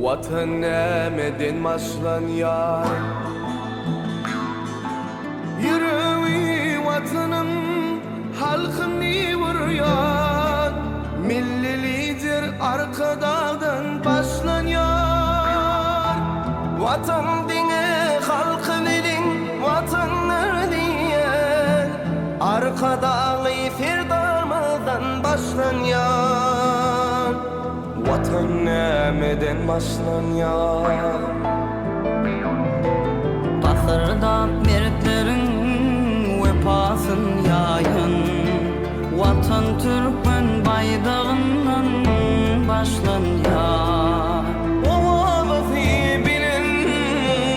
Vatan nemeden başlanıyor. Yüreği vatanım halkını vuruyor. Milli lider arkadan başlanıyor. Vatan dine halkın elin vatanlar diye arkadan firdamadan başlanıyor. Vatan nemeden başlanıyor. Basırda mertlerin vefasın yayın. Vatan Türkmen baydağından başlanıyor. O vazife bilin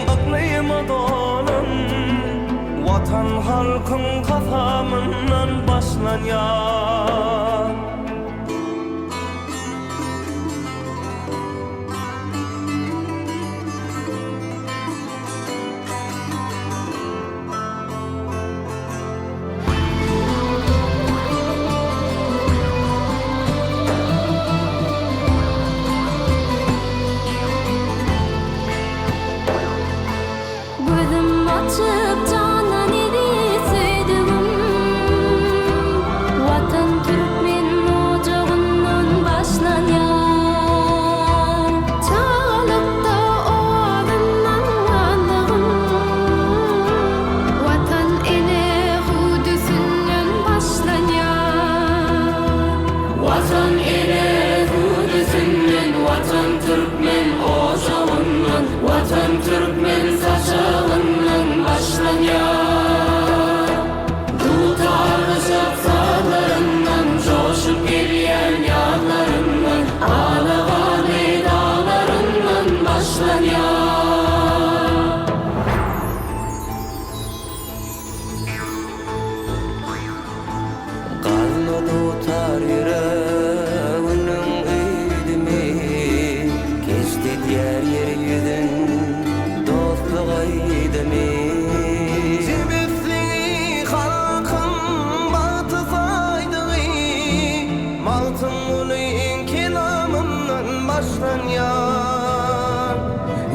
aklıma dolan. Vatan halkın kafamından başlanıyor. Gözüm açıp canan eri süydüm. Vatan Türkmen ocağından başlanıyor. Çağlıkta oğlumdan aldığım vatan ele hudüsünden başlanıyor. Vatan ele hudüsünden, vatan Türkmen ocağından, vatan Türkmen saçağından başlanıyor. Tutarlı şapsalarından, coşup geliyen yanlarından, ağlayan dağlarından başlanıyor. Kanlı tutar yüreğinin eğdimi. Geçti diğer yeryüzün dostluk eğdimi. Cibifli halkın batı saydığı Maltın uluyun kelamından başlanıyor.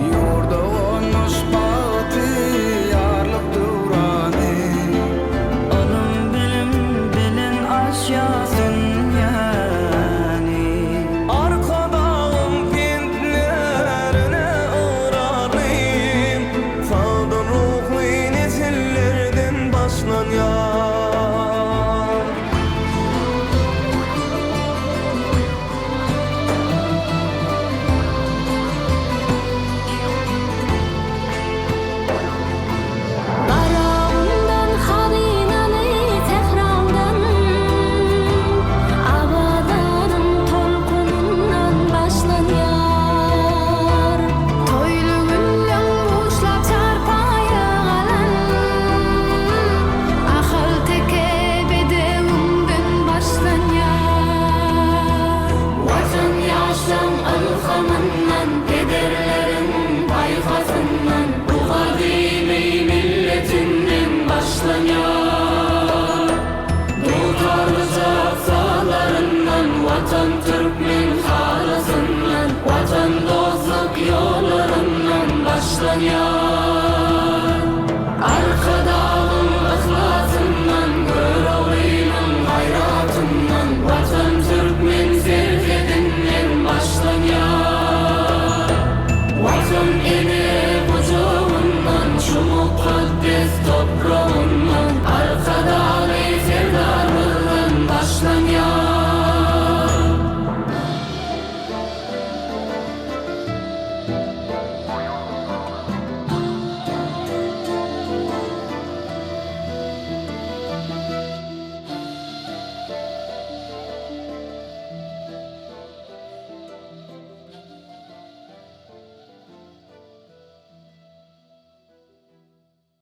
Yurda olmuş batı yarlık duranı. Alım bilim bilin aşyasın yani. Arkadağım pintlerine uğrarım. Sağdan ruhlu nesillerden başlanıyor. Qarağımdan xadinalı Tehran'dan Abadanın tolkunundan başlanıyor. Toylu güllüm boşlap çarpaya qalan Ahal teke bedevimden başlanıyor. Vatan yaşam ılhamından, kederlerin bayfasından, bu kadimi milletinden başlanıyor. Tutarlı şapsalarından, vatan Türkmen halasından, vatan dostluk yollarından başlanıyor.